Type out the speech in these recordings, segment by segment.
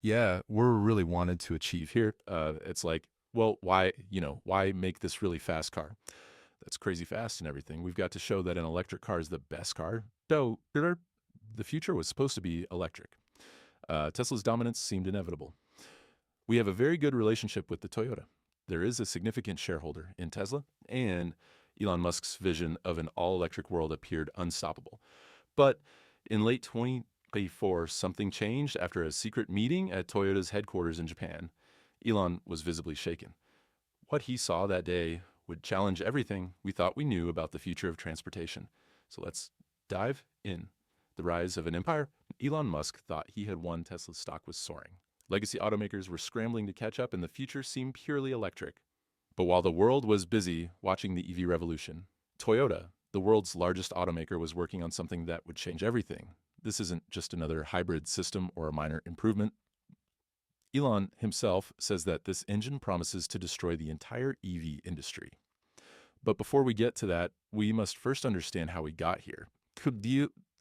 Yeah, we're really wanted to achieve here. It's like, well, why make this really fast car that's crazy fast and everything? We've got to show that an electric car is the best car. So the future was supposed to be electric. Tesla's dominance seemed inevitable. We have a very good relationship with the Toyota. There is a significant shareholder in Tesla, and Elon Musk's vision of an all electric world appeared unstoppable. But in late 2024, something changed after a secret meeting at Toyota's headquarters in Japan. Elon was visibly shaken. What he saw that day would challenge everything we thought we knew about the future of transportation. So let's dive in. The rise of an empire. Elon Musk thought he had won. Tesla's stock was soaring. Legacy automakers were scrambling to catch up, and the future seemed purely electric. But while the world was busy watching the EV revolution, Toyota, the world's largest automaker, was working on something that would change everything. This isn't just another hybrid system or a minor improvement. Elon himself says that this engine promises to destroy the entire EV industry. But before we get to that, we must first understand how we got here.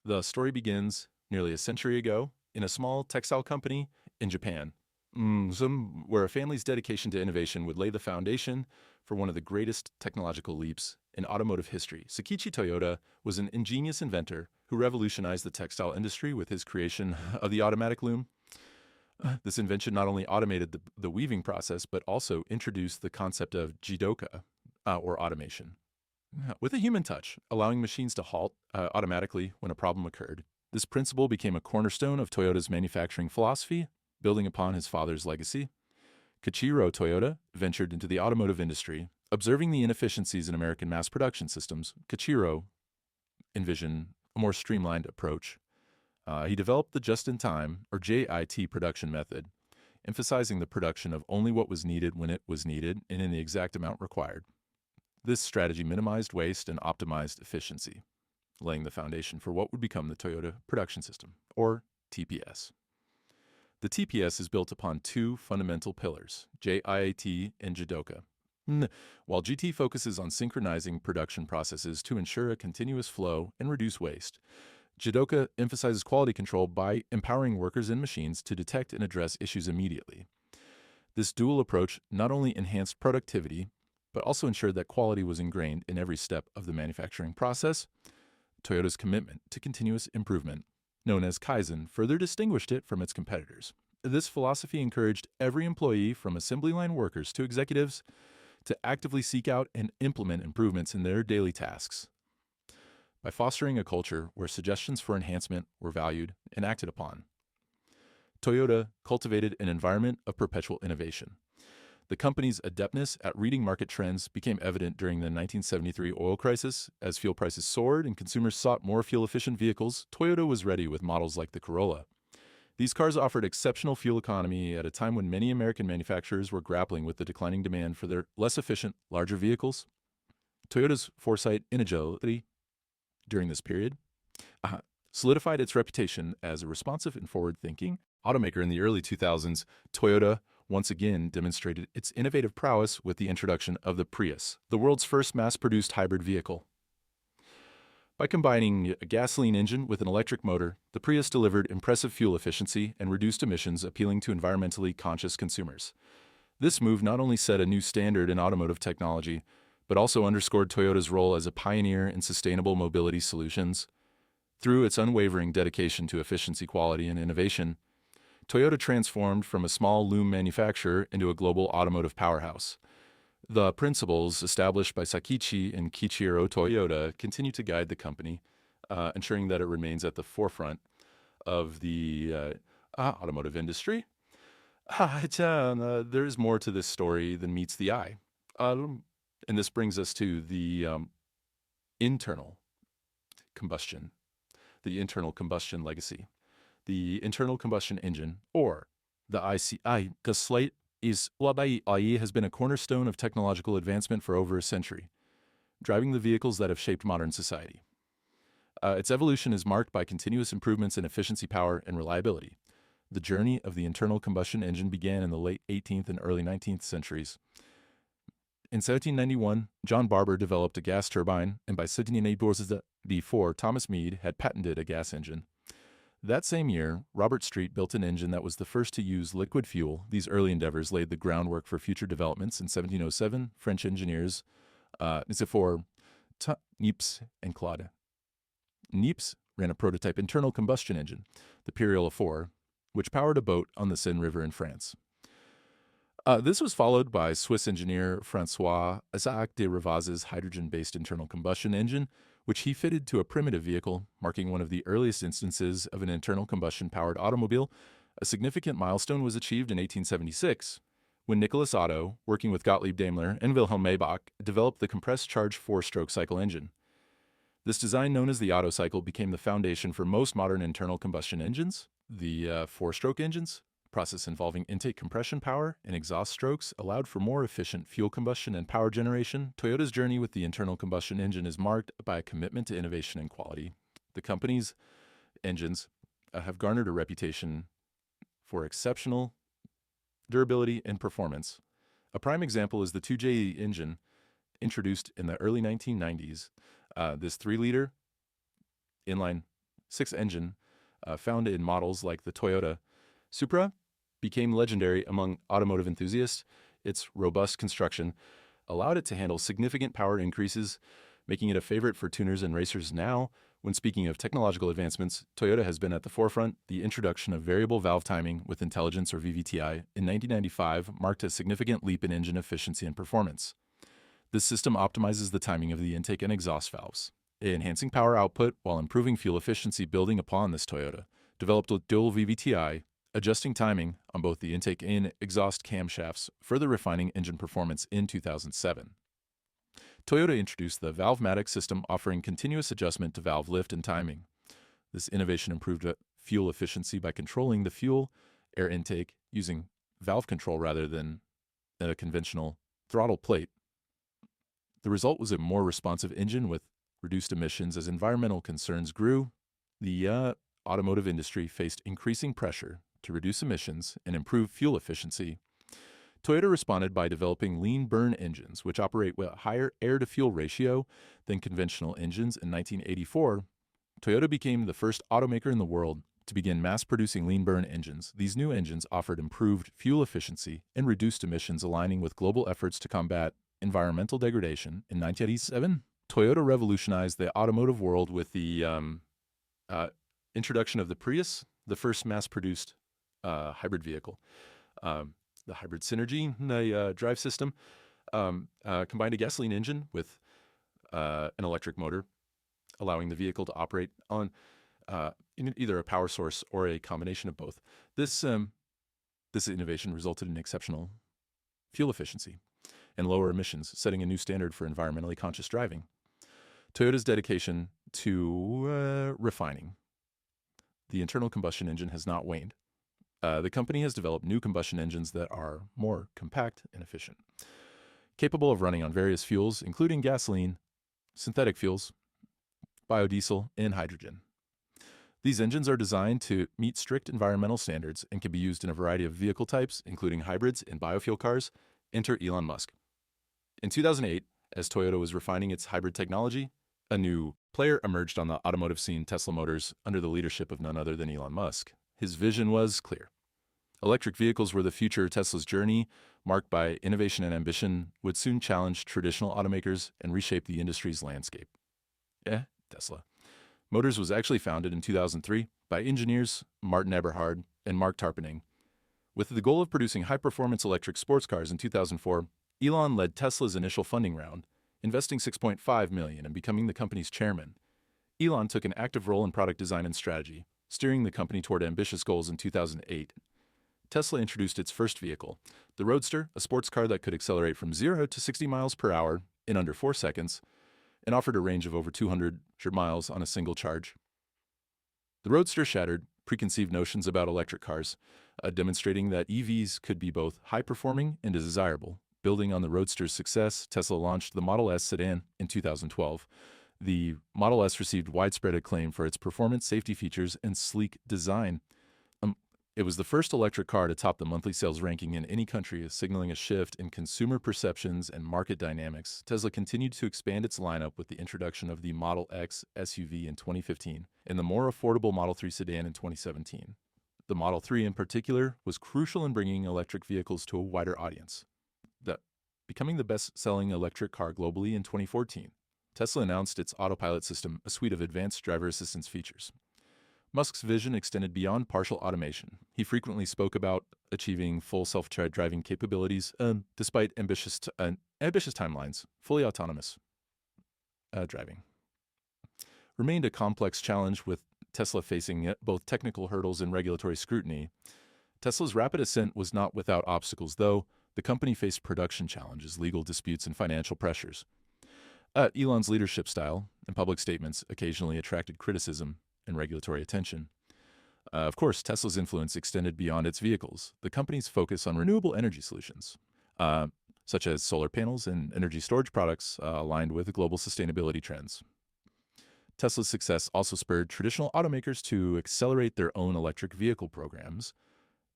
The story begins nearly a century ago in a small textile company in Japan, where a family's dedication to innovation would lay the foundation for one of the greatest technological leaps in automotive history. Sakichi Toyota was an ingenious inventor who revolutionized the textile industry with his creation of the automatic loom. This invention not only automated the weaving process, but also introduced the concept of jidoka, or automation, with a human touch, allowing machines to halt automatically when a problem occurred. This principle became a cornerstone of Toyota's manufacturing philosophy, building upon his father's legacy. Kichiro Toyota ventured into the automotive industry. Observing the inefficiencies in American mass production systems, Kichiro envisioned a more streamlined approach. He developed the just-in-time, or JIT, production method, emphasizing the production of only what was needed when it was needed and in the exact amount required. This strategy minimized waste and optimized efficiency, laying the foundation for what would become the Toyota Production System, or TPS. The TPS is built upon two fundamental pillars, JIT and Jidoka. While GT focuses on synchronizing production processes to ensure a continuous flow and reduce waste, Jidoka emphasizes quality control by empowering workers and machines to detect and address issues immediately. This dual approach not only enhanced productivity, but also ensured that quality was ingrained in every step of the manufacturing process. Toyota's commitment to continuous improvement, known as Kaizen, further distinguished it from its competitors. This philosophy encouraged every employee, from assembly line workers to executives, to actively seek out and implement improvements in their daily tasks. By fostering a culture where suggestions for enhancement were valued and acted upon, Toyota cultivated an environment of perpetual innovation. The company's adeptness at reading market trends became evident during the 1973 oil crisis. As fuel prices soared and consumers sought more fuel-efficient vehicles, Toyota was ready with models like the Corolla. These cars offered exceptional fuel economy at a time when many American manufacturers were grappling with the declining demand for their less efficient, larger vehicles. Toyota's foresight and agility during this period solidified its reputation as a responsive and forward-thinking automaker. In the early 2000s, Toyota once again demonstrated its innovative prowess with the introduction of the Prius, the world's first mass-produced hybrid vehicle. By combining a gasoline engine with an electric motor, the Prius delivered impressive fuel efficiency and reduced emissions, appealing to environmentally conscious consumers. This move not only set a new standard in automotive technology, but also underscored Toyota's role as a pioneer in sustainable mobility solutions. Through its unwavering dedication to efficiency, quality, and innovation, Toyota transformed from a small loom manufacturer into a global automotive powerhouse. The principles established by Sakichi and Kichiro Toyota continue to guide the company, ensuring that it remains at the forefront of the automotive industry. There is more to this story than meets the eye. And this brings us to the internal combustion, the internal combustion legacy. The internal combustion engine, or the ICI, has been a cornerstone of technological advancement for over a century, driving the vehicles that have shaped modern society. Its evolution is marked by continuous improvements in efficiency, power, and reliability. The journey of the internal combustion engine began in the late 18th and early 19th centuries. In 1791, John Barber developed a gas turbine, and by 1784, Thomas Mead had patented a gas engine. That same year, Robert Street built an engine that was the first to use liquid fuel. These early endeavors laid the groundwork for future developments. In 1707, French engineers Nicephore, Niepce, and Claude Niepce ran a prototype internal combustion engine, the Périole 4, which powered a boat on the Seine River in France. This was followed by Swiss engineer François Isaac de Rivaz's hydrogen-based internal combustion engine, which he fitted to a primitive vehicle, marking one of the earliest instances of an internal combustion-powered automobile. A significant milestone was achieved in 1876, when Nicholas Otto, working with Gottlieb Daimler and Wilhelm Maybach, developed the compressed charge four-stroke cycle engine. This design, known as the Otto cycle, became the foundation for most modern internal combustion engines. The four-stroke engines, process involving intake compression power and exhaust strokes, allowed for more efficient fuel combustion and power generation. Toyota's journey with the internal combustion engine is marked by a commitment to innovation and quality. The company's engines have garnered a reputation for exceptional durability and performance. A prime example is the 2J engine introduced in the early 1990s. This 3-liter inline 6 engine, found in models like the Toyota Supra, became legendary among automotive enthusiasts. Its robust construction allowed it to handle significant power increases, making it a favorite for tuners and racers. Now, when speaking of technological advancements, Toyota has been at the forefront. The introduction of variable valve timing with intelligence, or VVTi, in 1995 marked a significant leap in engine efficiency and performance. This system optimizes the timing of the intake and exhaust valves, enhancing power output while improving fuel efficiency. Building upon this, Toyota developed a dual VVTi, adjusting timing on both the intake and exhaust camshafts, further refining engine performance. In 2007, Toyota introduced the Valvematic system, offering continuous adjustment to valve lift and timing. This innovation improved fuel efficiency by controlling the fuel air intake using valve control rather than a conventional throttle plate. The result was a more responsive engine with reduced emissions. As environmental concerns grew, the automotive industry faced increasing pressure to reduce emissions and improve fuel efficiency. Toyota responded by developing lean burn engines, which operate with a higher air-to-fuel ratio than conventional engines. In 1984, Toyota became the first automaker in the world to begin mass-producing lean burn engines. These new engines offered improved fuel efficiency and reduced emissions, aligning with global efforts to combat environmental degradation. In 1987, Toyota revolutionized the automotive world with the introduction of the Prius, the first mass-produced hybrid vehicle. The hybrid synergy, the drive system, combined a gasoline engine with an electric motor, allowing the vehicle to operate on in either a power source or a combination of both. This innovation resulted in exceptional fuel efficiency and lower emissions, setting a new standard for environmentally conscious driving. Toyota's dedication to refining the internal combustion engine has not waned. The company has developed new combustion engines that are more compact and efficient, capable of running on various fuels, including gasoline, synthetic fuels, biodiesel, and hydrogen. These engines are designed to meet strict environmental standards and can be used in a variety of vehicle types, including hybrids and biofuel cars. Enter Elon Musk. In 2008, as Toyota was refining its hybrid technology, a new player emerged on the automotive scene, Tesla Motors, under the leadership of none other than Elon Musk. His vision was clear. Electric vehicles were the future. Tesla's journey, marked by innovation and ambition, would soon challenge traditional automakers and reshape the industry's landscape. Tesla Motors was actually founded in 2003 by engineers Martin Eberhard and Mark Tarpenning. With the goal of producing high-performance electric sports cars in 2004, Elon led Tesla's initial funding round, investing $6.5 million and becoming the company's chairman. Elon took an active role in product design and strategy, steering the company toward ambitious goals. In 2008, Tesla introduced its first vehicle, the Roadster, a sports car that could accelerate from 0 to 60 miles per hour in under 4 seconds and offered a range of over 200 miles on a single charge. The Roadster shattered preconceived notions about electric cars, demonstrating that EVs could be both high-performing and desirable. Building on the Roadster's success, Tesla launched the Model S sedan in 2012. The Model S received widespread acclaim for its performance, safety features, and sleek design. It was the first electric car to top the monthly sales ranking in any country, signaling a shift in consumer perceptions and market dynamics. Tesla continued to expand its lineup with the introduction of the Model X SUV in 2015 and the more affordable Model 3 sedan in 2017. The Model 3 in particular was crucial in bringing electric vehicles to a wider audience, becoming the best-selling electric car globally in 2014. Tesla announced its autopilot system, a suite of advanced driver assistance features. Musk's vision extended beyond partial automation. He frequently spoke about achieving full self-driving capabilities, despite ambitious timelines. Fully autonomous driving remained a complex challenge, with Tesla facing both technical hurdles and regulatory scrutiny. Tesla's rapid ascent was not without obstacles, though. The company faced production challenges, legal disputes, and financial pressures. Elon's leadership style and public statements occasionally attracted criticism and regulatory attention. Of course, Tesla's influence extended beyond its vehicles. The company's focus on renewable energy solutions, such as solar panels and energy storage products, aligned with global sustainability trends. Tesla's success also spurred traditional automakers to accelerate their own electric vehicle programs,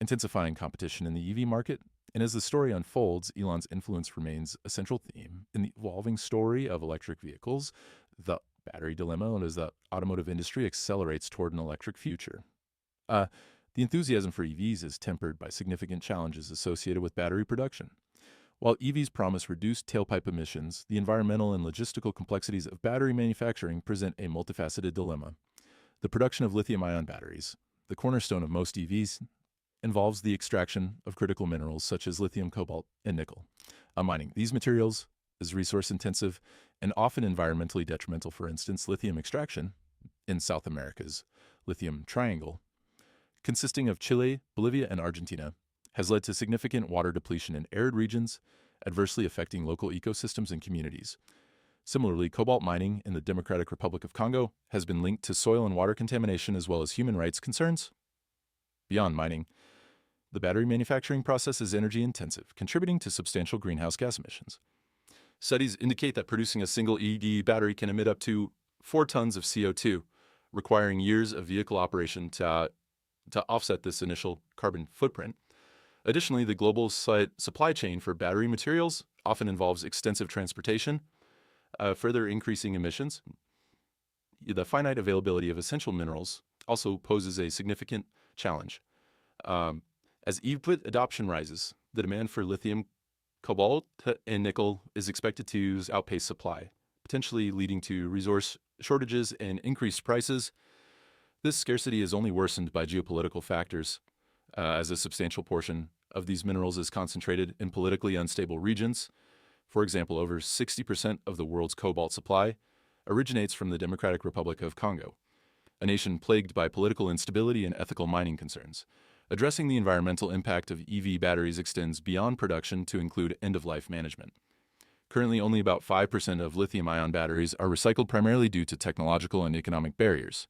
intensifying competition in the EV market. And as the story unfolds, Elon's influence remains a central theme in the evolving story of electric vehicles, the battery dilemma, and as the automotive industry accelerates toward an electric future. The enthusiasm for EVs is tempered by significant challenges associated with battery production. While EVs promise reduced tailpipe emissions, the environmental and logistical complexities of battery manufacturing present a multifaceted dilemma. The production of lithium-ion batteries, the cornerstone of most EVs, involves the extraction of critical minerals such as lithium, cobalt, and nickel. Mining these materials is resource-intensive and often environmentally detrimental. For instance, lithium extraction in South America's Lithium Triangle, consisting of Chile, Bolivia, and Argentina, has led to significant water depletion in arid regions, adversely affecting local ecosystems and communities. Similarly, cobalt mining in the Democratic Republic of Congo has been linked to soil and water contamination as well as human rights concerns. Beyond mining, the battery manufacturing process is energy-intensive, contributing to substantial greenhouse gas emissions. Studies indicate that producing a single EV battery can emit up to 4 tons of CO2, requiring years of vehicle operation to offset this initial carbon footprint. Additionally, the global supply chain for battery materials often involves extensive transportation, further increasing emissions. The finite availability of essential minerals also poses a significant challenge. As EV adoption rises, the demand for lithium, cobalt, and nickel is expected to outpace supply, potentially leading to resource shortages and increased prices. This scarcity is only worsened by geopolitical factors, as a substantial portion of these minerals is concentrated in politically unstable regions. For example, over 60% of the world's cobalt supply originates from the Democratic Republic of Congo, a nation plagued by political instability and ethical mining concerns. Addressing the environmental impact of EV batteries extends beyond production to include end-of-life management. Currently, only about 5% of lithium-ion batteries are recycled, primarily due to technological and economic barriers.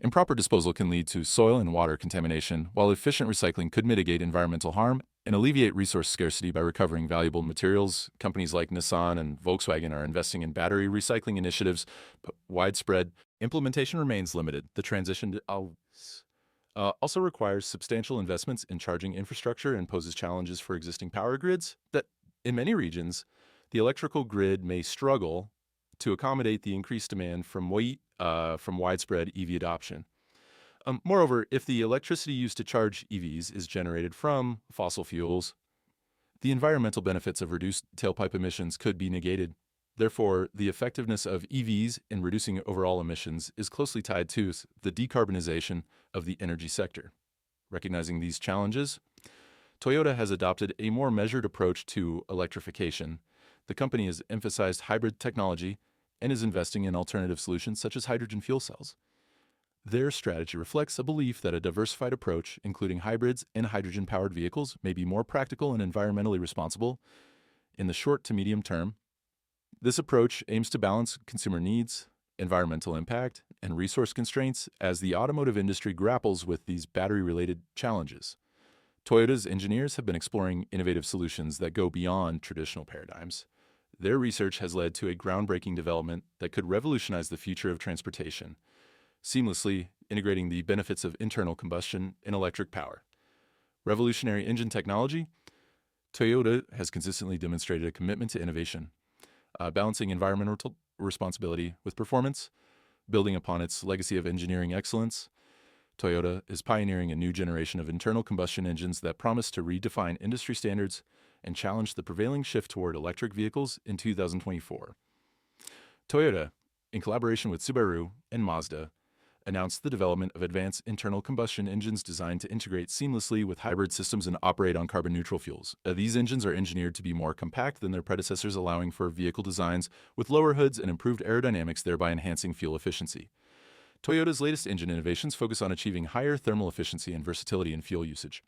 Improper disposal can lead to soil and water contamination, while efficient recycling could mitigate environmental harm and alleviate resource scarcity by recovering valuable materials. Companies like Nissan and Volkswagen are investing in battery recycling initiatives, but widespread implementation remains limited. The transition to also requires substantial investments in charging infrastructure and poses challenges for existing power grids that, in many regions, the electrical grid may struggle to accommodate the increased demand from widespread EV adoption. Moreover, if the electricity used to charge EVs is generated from fossil fuels, the environmental benefits of reduced tailpipe emissions could be negated. Therefore, the effectiveness of EVs in reducing overall emissions is closely tied to the decarbonization of the energy sector. Recognizing these challenges, Toyota has adopted a more measured approach to electrification. The company has emphasized hybrid technology and is investing in alternative solutions such as hydrogen fuel cells. Their strategy reflects a belief that a diversified approach, including hybrids and hydrogen-powered vehicles, may be more practical and environmentally responsible in the short to medium term. This approach aims to balance consumer needs, environmental impact, and resource constraints as the automotive industry grapples with these battery-related challenges. Toyota's engineers have been exploring innovative solutions that go beyond traditional paradigms. Their research has led to a groundbreaking development that could revolutionize the future of transportation, seamlessly integrating the benefits of internal combustion and electric power. Revolutionary engine technology. Toyota has consistently demonstrated a commitment to innovation, balancing environmental responsibility with performance. Building upon its legacy of engineering excellence, Toyota is pioneering a new generation of internal combustion engines that promise to redefine industry standards and challenge the prevailing shift toward electric vehicles in 2024. Toyota, in collaboration with Subaru and Mazda, announced the development of advanced internal combustion engines designed to integrate seamlessly with hybrid systems and operate on carbon-neutral fuels. These engines are engineered to be more compact than their predecessors, allowing for vehicle designs with lower hoods and improved aerodynamics, thereby enhancing fuel efficiency. Toyota's latest engine innovations focus on achieving higher thermal efficiency and versatility in fuel usage.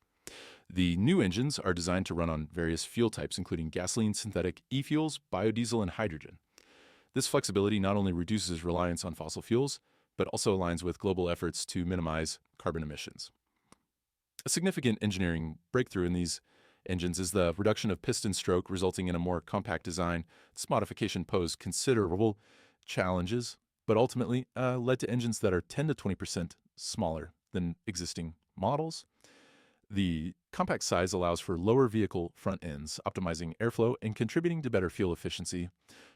The new engines are designed to run on various fuel types, including gasoline, synthetic e-fuels, biodiesel, and hydrogen. This flexibility not only reduces reliance on fossil fuels, but also aligns with global efforts to minimize carbon emissions. A significant engineering breakthrough in these engines is the reduction of piston stroke, resulting in a more compact design. This modification posed considerable challenges, but ultimately led to engines that are 10 to 20% smaller than existing models. The compact size allows for lower vehicle front ends, optimizing airflow and contributing to better fuel efficiency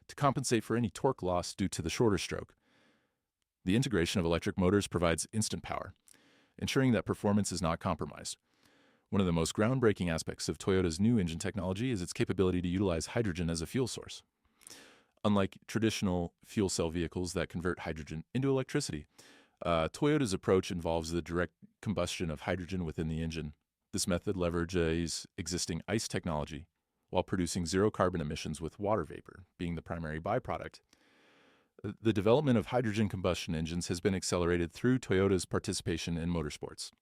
to compensate for any torque loss due to the shorter stroke. The integration of electric motors provides instant power, ensuring that performance is not compromised. One of the most groundbreaking aspects of Toyota's new engine technology is its capability to utilize hydrogen as a fuel source. Unlike traditional fuel cell vehicles that convert hydrogen into electricity, Toyota's approach involves the direct combustion of hydrogen within the engine. This method leverages existing ICE technology while producing zero carbon emissions, with water vapor being the primary byproduct. The development of hydrogen combustion engines has been accelerated through Toyota's participation in motorsports.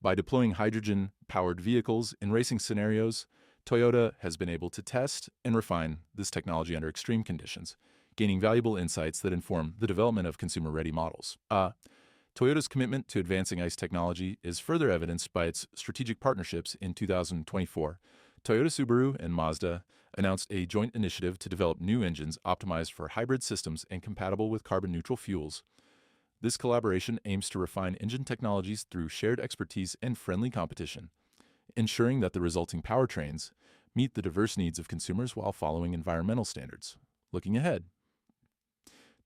By deploying hydrogen-powered vehicles in racing scenarios, Toyota has been able to test and refine this technology under extreme conditions, gaining valuable insights that inform the development of consumer-ready models. Toyota's commitment to advancing ICE technology is further evidenced by its strategic partnerships. In 2024, Toyota, Subaru, and Mazda announced a joint initiative to develop new engines optimized for hybrid systems and compatible with carbon-neutral fuels. This collaboration aims to refine engine technologies through shared expertise and friendly competition, ensuring that the resulting powertrains meet the diverse needs of consumers while following environmental standards. Looking ahead,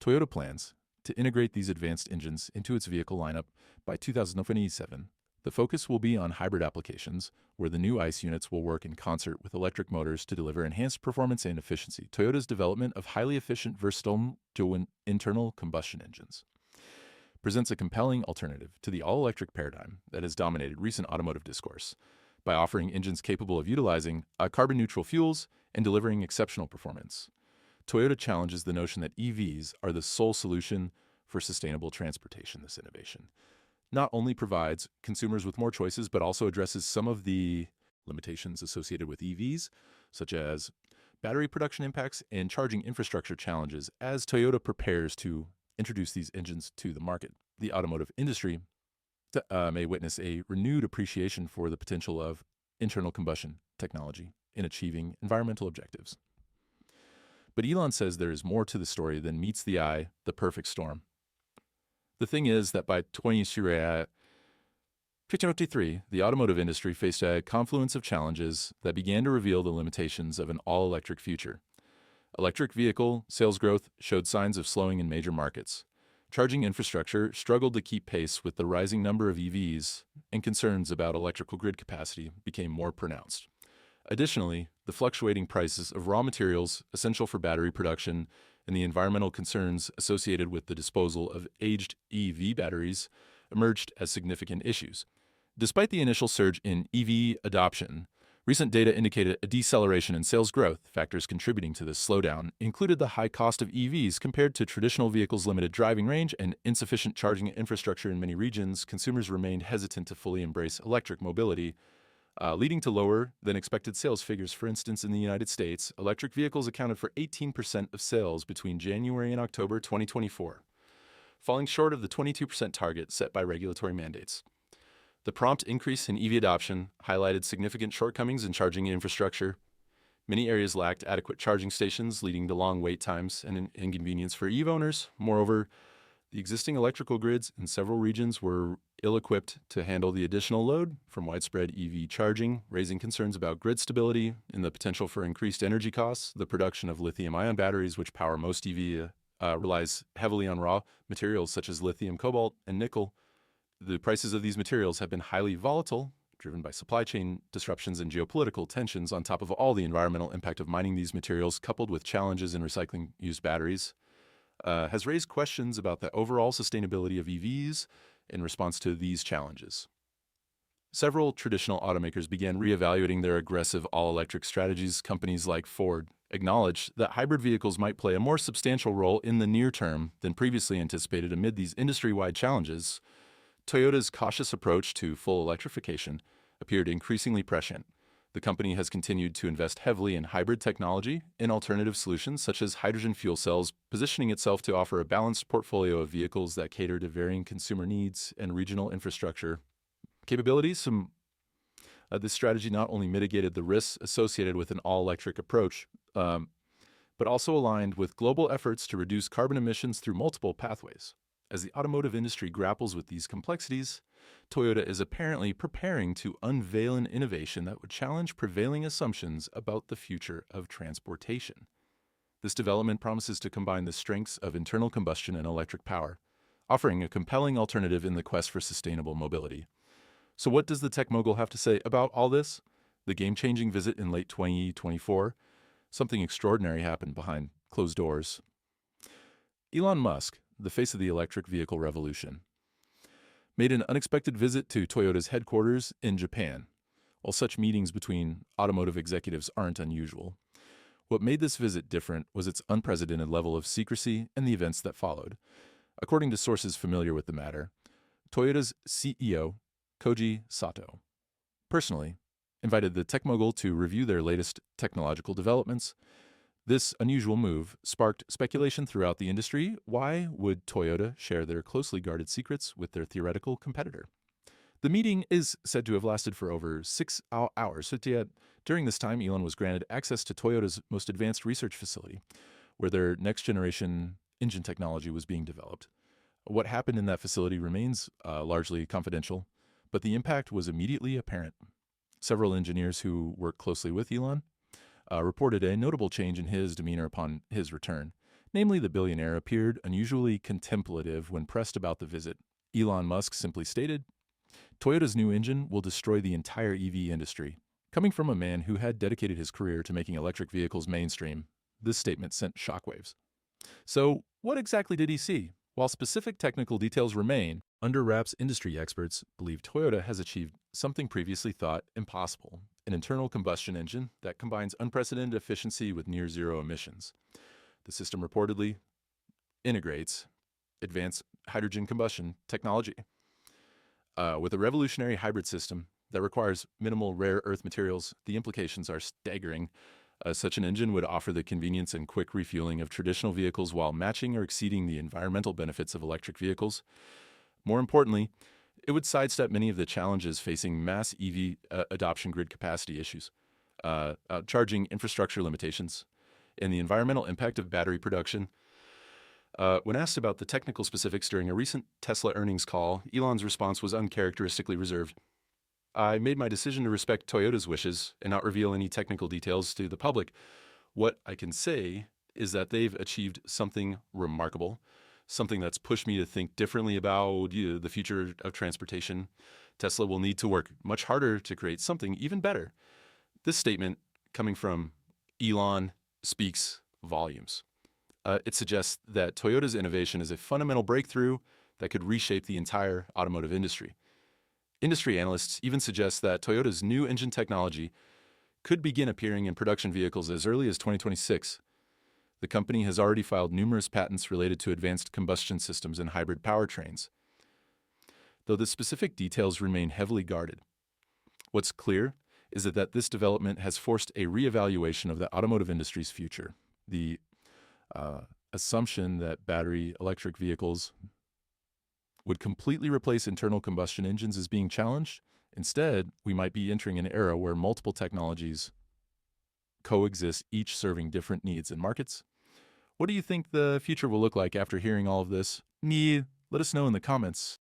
Toyota plans to integrate these advanced engines into its vehicle lineup by 2027. The focus will be on hybrid applications, where the new ICE units will work in concert with electric motors to deliver enhanced performance and efficiency. Toyota's development of highly efficient, versatile internal combustion engines presents a compelling alternative to the all-electric paradigm that has dominated recent automotive discourse. By offering engines capable of utilizing carbon-neutral fuels and delivering exceptional performance, Toyota challenges the notion that EVs are the sole solution for sustainable transportation. This innovation not only provides consumers with more choices, but also addresses some of the limitations associated with EVs, such as battery production impacts and charging infrastructure challenges, as Toyota prepares to introduce these engines to the market. The automotive industry may witness a renewed appreciation for the potential of internal combustion technology in achieving environmental objectives. But Elon says there is more to the story than meets the eye, the storm. The thing is that by 2023, the automotive industry faced a confluence of challenges that began to reveal the limitations of an all-electric future. Electric vehicle sales growth showed signs of slowing in major markets. Charging infrastructure struggled to keep pace with the rising number of EVs, and concerns about electrical grid capacity became more pronounced. Additionally, the fluctuating prices of raw materials essential for battery production and the environmental concerns associated with the disposal of aged EV batteries emerged as significant issues. Despite the initial surge in EV adoption, recent data indicated a deceleration in sales growth. Factors contributing to this slowdown included the high cost of EVs compared to traditional vehicles, limited driving range, and insufficient charging infrastructure in many regions. Consumers remained hesitant to fully embrace electric mobility, leading to lower than expected sales figures. For instance, in the United States, electric vehicles accounted for 18% of sales between January and October 2024, falling short of the 22% target set by regulatory mandates. The prompt increase in EV adoption highlighted significant shortcomings in charging infrastructure. Many areas lacked adequate charging stations, leading to long wait times and inconvenience for EV owners. Moreover, the existing electrical grids in several regions were ill-equipped to handle the additional load from widespread EV charging, raising concerns about grid stability and the potential for increased energy costs. The production of lithium-ion batteries, which power most EV, relies heavily on raw materials such as lithium, cobalt, and nickel. The prices of these materials have been highly volatile, driven by supply chain disruptions and geopolitical tensions, on top of all the environmental impact of mining these materials, coupled with challenges in recycling used batteries, has raised questions about the overall sustainability of EVs in response to these challenges. Several traditional automakers began reevaluating their aggressive all-electric strategies. Companies like Ford acknowledged that hybrid vehicles might play a more substantial role in the near term than previously anticipated. Amid these industry-wide challenges, Toyota's cautious approach to full electrification appeared increasingly prescient. The company has continued to invest heavily in hybrid technology and alternative solutions such as hydrogen fuel cells, positioning itself to offer a balanced portfolio of vehicles that cater to varying consumer needs and regional infrastructure capabilities. This strategy not only mitigated the risks associated with an all-electric approach, but also aligned with global efforts to reduce carbon emissions through multiple pathways. As the automotive industry grapples with these complexities, Toyota is apparently preparing to unveil an innovation that would challenge prevailing assumptions about the future of transportation. This development promises to combine the strengths of internal combustion and electric power, offering a compelling alternative in the quest for sustainable mobility. So what does the tech mogul have to say about all this? The game-changing visit in late 2024, something extraordinary happened behind closed doors. Elon Musk, the face of the electric vehicle revolution, made an unexpected visit to Toyota's headquarters in Japan. While such meetings between automotive executives aren't unusual, what made this visit different was its unprecedented level of secrecy and the events that followed. According to sources familiar with the matter, Toyota's CEO, Koji Sato, personally invited the tech mogul to review their latest technological developments. This unusual move sparked speculation throughout the industry. Why would Toyota share their closely guarded secrets with their theoretical competitor? The meeting is said to have lasted for over 6 hours. So during this time, Elon was granted access to Toyota's most advanced research facility, where their next-generation engine technology was being developed. What happened in that facility remains largely confidential, but the impact was immediately apparent. Several engineers who worked closely with Elon reported a notable change in his demeanor upon his return. Namely, the billionaire appeared unusually contemplative when pressed about the visit. Elon Musk simply stated, "Toyota's new engine will destroy the entire EV industry." Coming from a man who had dedicated his career to making electric vehicles mainstream, this statement sent shockwaves. So, what exactly did he see? While specific technical details remain under wraps, industry experts believe Toyota has achieved something previously thought impossible: an internal combustion engine that combines unprecedented efficiency with near-zero emissions. The system reportedly integrates advanced hydrogen combustion technology with a revolutionary hybrid system that requires minimal rare earth materials. The implications are staggering. Such an engine would offer the convenience and quick refueling of traditional vehicles while matching or exceeding the environmental benefits of electric vehicles. More importantly, it would sidestep many of the challenges facing mass EV adoption, grid capacity issues, charging infrastructure limitations, and the environmental impact of battery production. When asked about the technical specifics during a recent Tesla earnings call, Elon's response was uncharacteristically reserved. "I made my decision to respect Toyota's wishes and not reveal any technical details to the public. What I can say is that they've achieved something remarkable, something that's pushed me to think differently about the future of transportation. Tesla will need to work much harder to create something even better." This statement, coming from Elon, speaks volumes. It suggests that Toyota's innovation is a fundamental breakthrough that could reshape the entire automotive industry. Industry analysts even suggest that Toyota's new engine technology could begin appearing in production vehicles as early as 2026. The company has already filed numerous patents related to advanced combustion systems and hybrid powertrains, though the specific details remain heavily guarded. What's clear is that this development has forced a reevaluation of the automotive industry's future. The assumption that battery electric vehicles would completely replace internal combustion engines is being challenged. Instead, we might be entering an era where multiple technologies coexist, each serving different needs and markets. What do you think the future will look like after hearing all of this? Let us know in the comments.